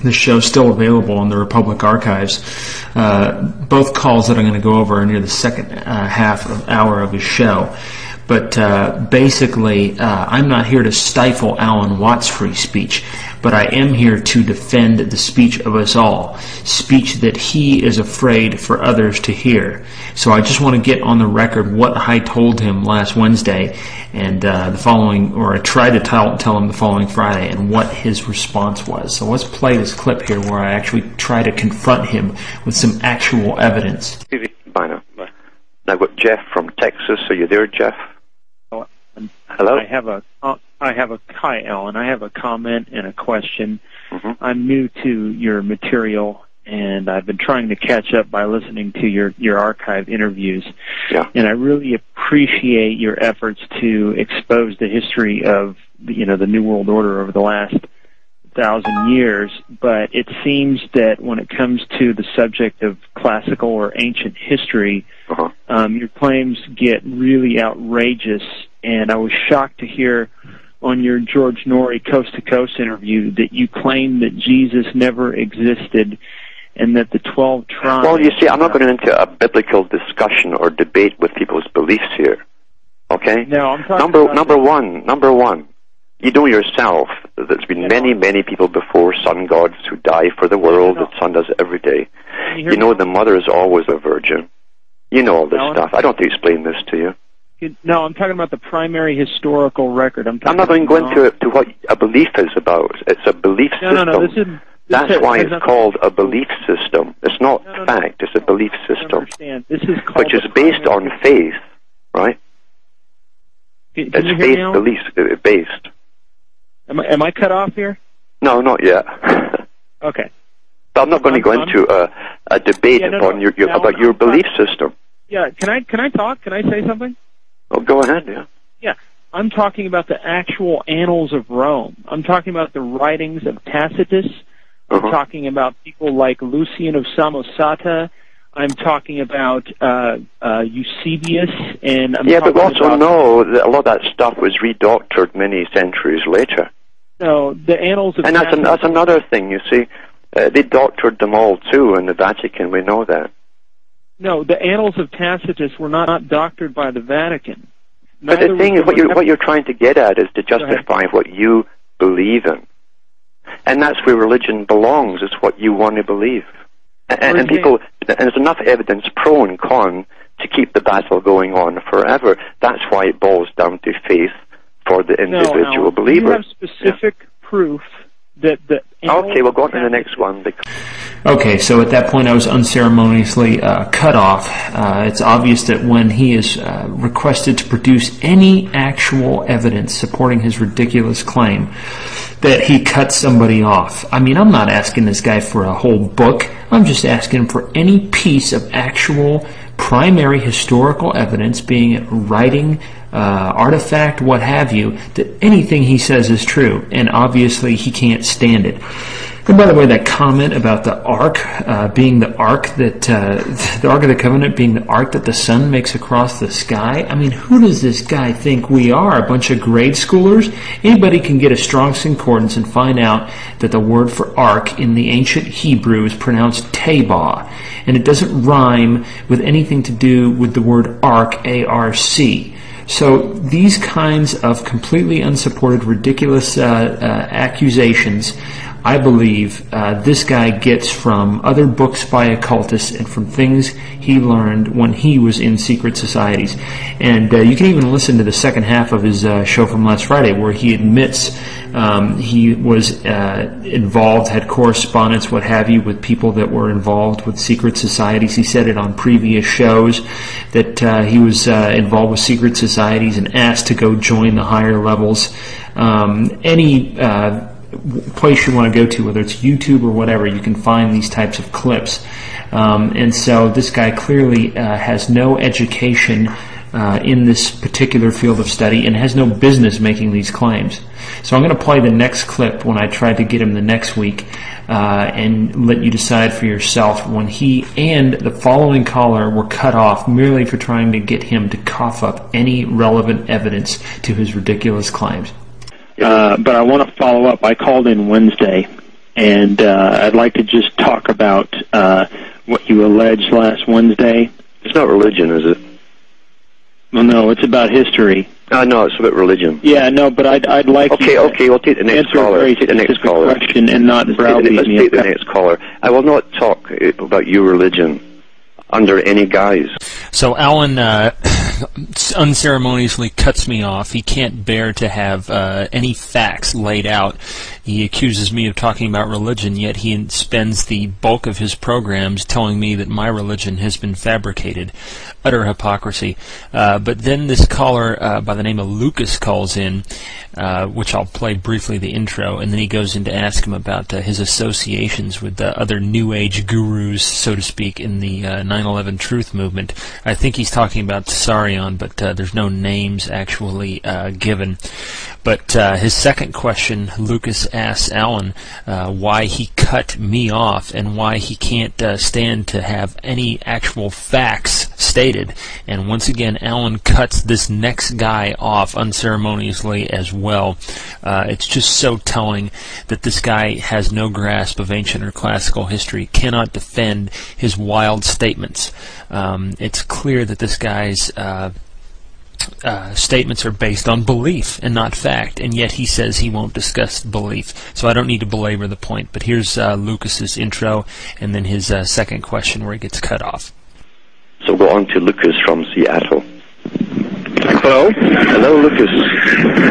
The show's still available on the Republic Archives. Both calls that I'm going to go over are near the second hour of his show. But basically, I'm not here to stifle Alan Watts' free speech, but I am here to defend the speech of us all, speech that he is afraid for others to hear. So I just want to get on the record what I told him last Wednesday, and I tried to tell him the following Friday, and what his response was. So let's play this clip here where I actually try to confront him with some actual evidence. Bye now. I've got Jeff from Texas. Are you there, Jeff? Hello? Hi, Alan. I have a comment and a question. Mm-hmm. I'm new to your material, and I've been trying to catch up by listening to your archive interviews. Yeah. And I really appreciate your efforts to expose the history of the New World Order over the last 1,000 years. But it seems that when it comes to the subject of classical or ancient history, your claims get really outrageous. And I was shocked to hear on your George Norrie Coast to Coast interview that you claim that Jesus never existed and that the 12 tribes... Well, you see, I'm not going into a biblical discussion or debate with people's beliefs here. Okay? No, I'm talking Number one, you know yourself that there's been many people before sun gods who die for the world. The sun does it every day. You know the mother is always a virgin. You know all this stuff. I don't have to explain this to you. No, I'm talking about the primary historical record. I'm not going to go into what a belief is about. It's a belief system. No, That's why it's called a belief system. It's not fact. It's a belief system, this is called which is based on faith, right? Can it's you faith hear me, beliefs based. Am I cut off here? No, not yet. Okay. But I'm not going to go into a debate about your belief system. Yeah. Can I talk? Can I say something? Oh, go ahead, yeah. Yeah, I'm talking about the actual annals of Rome. I'm talking about the writings of Tacitus. I'm talking about people like Lucian of Samosata. I'm talking about Eusebius, and but we also know that a lot of that stuff was redoctored many centuries later. No, the annals of Tacitus... And that's another thing, you see. They doctored them all, too, in the Vatican. We know that. No, the annals of Tacitus were not doctored by the Vatican. But the thing is, what you're trying to get at is to justify what you believe in. And that's where religion belongs, is what you want to believe. And there's enough evidence, pro and con, to keep the battle going on forever. That's why it boils down to faith for the individual believer. You have specific proof that the... Okay, we'll go on to the next one. Okay, so at that point I was unceremoniously cut off. It's obvious that when he is requested to produce any actual evidence supporting his ridiculous claim, that he cuts somebody off. I mean, I'm not asking this guy for a whole book. I'm just asking him for any piece of actual primary historical evidence, being it writing, artifact, what have you, that anything he says is true, and obviously he can't stand it. And by the way, that comment about the ark being the ark that the Ark of the Covenant being the ark that the sun makes across the sky. I mean, who does this guy think we are? A bunch of grade schoolers? Anybody can get a Strong's Concordance and find out that the word for ark in the ancient Hebrew is pronounced tabah, and it doesn't rhyme with anything to do with the word ark, A-R-C. So these kinds of completely unsupported, ridiculous accusations, I believe this guy gets from other books by occultists and from things he learned when he was in secret societies. And you can even listen to the second half of his show from last Friday, where he admits he was involved, had correspondence, what have you, with people that were involved with secret societies. He said it on previous shows that he was involved with secret societies and asked to go join the higher levels. Any place you want to go to, whether it's YouTube or whatever, you can find these types of clips. And so this guy clearly has no education in this particular field of study and has no business making these claims. So I'm going to play the next clip when I tried to get him the next week and let you decide for yourself when he and the following caller were cut off merely for trying to get him to cough up any relevant evidence to his ridiculous claims. But I want to follow up. I called in Wednesday, and I'd like to just talk about what you alleged last Wednesday. It's not religion, is it? Well, no, it's about history. No, it's about religion. Yeah, no, but I'd like Okay, we'll take the next caller. Take the next question and not browbeat me. Let's take the next caller. I will not talk about your religion under any guise. So Alan unceremoniously cuts me off. He can't bear to have any facts laid out. He accuses me of talking about religion, yet he spends the bulk of his programs telling me that my religion has been fabricated. Utter hypocrisy. But then this caller by the name of Lucas calls in, which I'll play briefly the intro, and then he goes in to ask him about his associations with other New Age gurus, so to speak, in the 9/11 Truth movement. I think he's talking about Tsarion, but there's no names actually given. But his second question, Lucas asks Alan why he cut me off and why he can't stand to have any actual facts stated. And once again, Alan cuts this next guy off unceremoniously as well. It's just so telling that this guy has no grasp of ancient or classical history, cannot defend his wild statements. It's clear that this guy's statements are based on belief and not fact, and yet he says he won't discuss belief. So I don't need to belabor the point, but here's Lucas's intro and then his second question where he gets cut off. So go on to Lucas from Seattle. Hello? Hello, Lucas.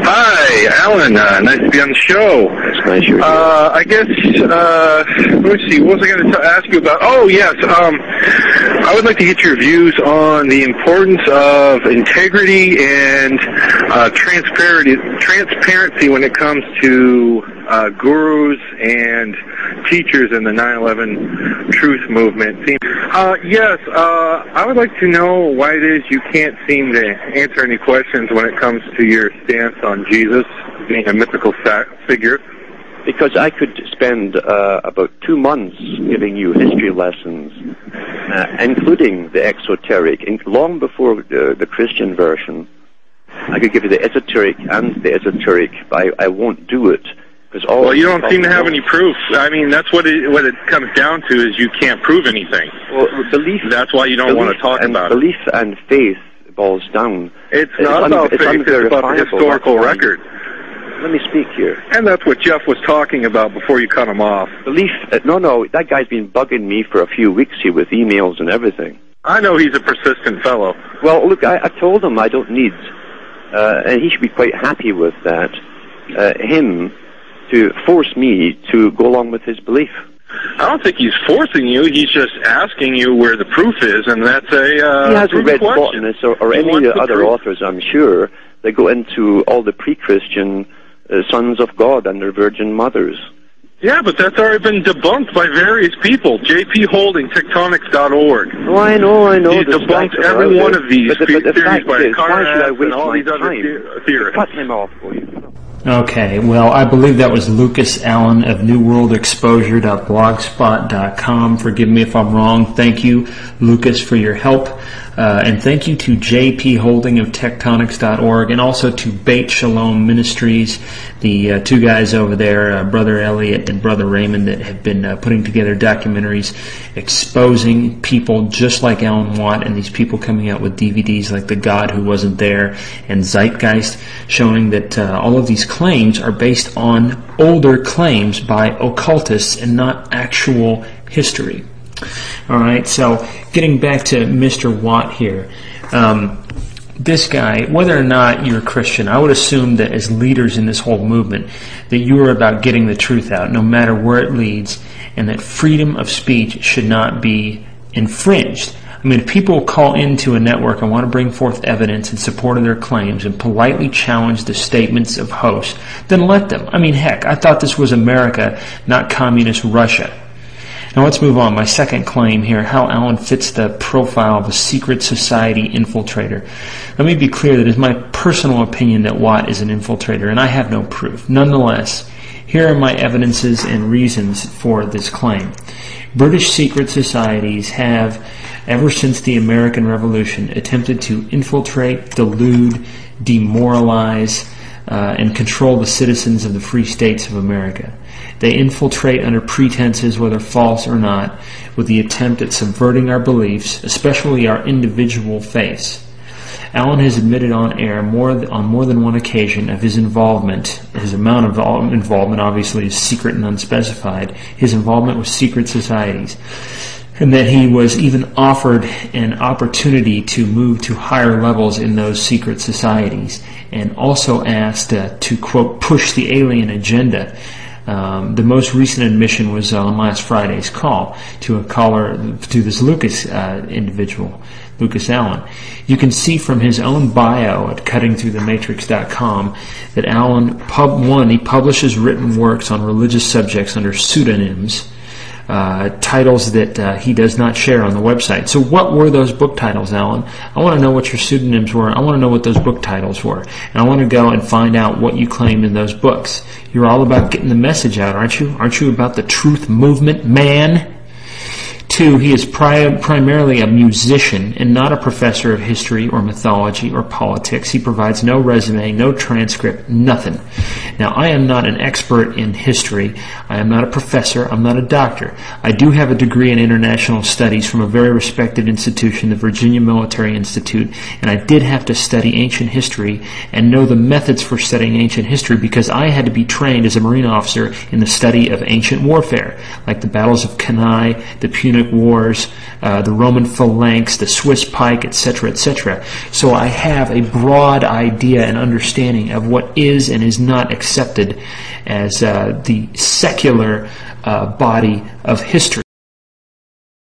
Hi, Alan. Nice to be on the show. It's nice you're here. I guess, let's see, what was I going to ask you about? Oh, yes, I would like to get your views on the importance of integrity and transparency when it comes to gurus and teachers in the 9/11 Truth movement. Yes, I would like to know why it is you can't seem to answer any questions when it comes to your stance on Jesus being a mythical figure. Because I could spend about 2 months giving you history lessons, including the exoteric, long before the Christian version. I could give you the esoteric and the esoteric, but I won't do it. Well, you don't seem to have any proof. I mean, that's what it comes down to, is you can't prove anything. Well, belief. That's why you don't want to talk about it. Belief and faith boils down. It's not about faith, it's about the historical record. Let me speak here. And that's what Jeff was talking about before you cut him off. Belief, no, that guy's been bugging me for a few weeks here with emails and everything. I know he's a persistent fellow. Well, look, I told him I don't need, and he should be quite happy with that, him to force me to go along with his belief. I don't think he's forcing you. He's just asking you where the proof is, and that's a he hasn't read botanists or any of the other authors, I'm sure, that go into all the pre-Christian sons of God and their virgin mothers. Yeah, but that's already been debunked by various people. J.P. Holding, tectonics.org. Oh, I know. He's debunked every one of these theories by Conrad and all these other theorists. Cut him off, will you? Okay, well, I believe that was Lucas Allen of newworldexposure.blogspot.com. Forgive me if I'm wrong. Thank you, Lucas, for your help. And thank you to J.P. Holding of Tectonics.org, and also to Beit Shalom Ministries, the two guys over there, Brother Elliot and Brother Raymond, that have been putting together documentaries exposing people just like Alan Watt, and these people coming out with DVDs like The God Who Wasn't There and Zeitgeist, showing that all of these claims are based on older claims by occultists and not actual history. All right, so getting back to Mr. Watt here, this guy, whether or not you're a Christian, I would assume that as leaders in this whole movement, that you are about getting the truth out, no matter where it leads, and that freedom of speech should not be infringed. I mean, if people call into a network and want to bring forth evidence in support of their claims and politely challenge the statements of hosts, then let them. I mean, heck, I thought this was America, not communist Russia. Now let's move on. My second claim here, how Alan fits the profile of a secret society infiltrator. Let me be clear that it is my personal opinion that Watt is an infiltrator, and I have no proof. Nonetheless, here are my evidences and reasons for this claim. British secret societies have, ever since the American Revolution, attempted to infiltrate, delude, demoralize, and control the citizens of the free states of America. They infiltrate under pretenses, whether false or not, with the attempt at subverting our beliefs, especially our individual faiths. Allen has admitted on air on more than one occasion of his involvement. His amount of involvement obviously is secret and unspecified. His involvement with secret societies. And that he was even offered an opportunity to move to higher levels in those secret societies, and also asked to, quote, push the alien agenda. The most recent admission was on last Friday's call to a caller, to this Lucas individual, Lucas Allen. You can see from his own bio at cuttingthroughthematrix.com that Allen, he publishes written works on religious subjects under pseudonyms, titles that he does not share on the website. So what were those book titles, Alan? I want to know what your pseudonyms were. I want to know what those book titles were. And I want to go and find out what you claimed in those books. You're all about getting the message out, aren't you? Aren't you about the truth movement, man? 2, he is primarily a musician and not a professor of history or mythology or politics. He provides no resume, no transcript, nothing. Now, I am not an expert in history. I am not a professor. I'm not a doctor. I do have a degree in international studies from a very respected institution, the Virginia Military Institute, and I did have to study ancient history and know the methods for studying ancient history because I had to be trained as a Marine officer in the study of ancient warfare, like the battles of Cannae, the Punic Wars, the Roman phalanx, the Swiss pike, etc., etc. So I have a broad idea and understanding of what is and is not accepted as the secular body of history.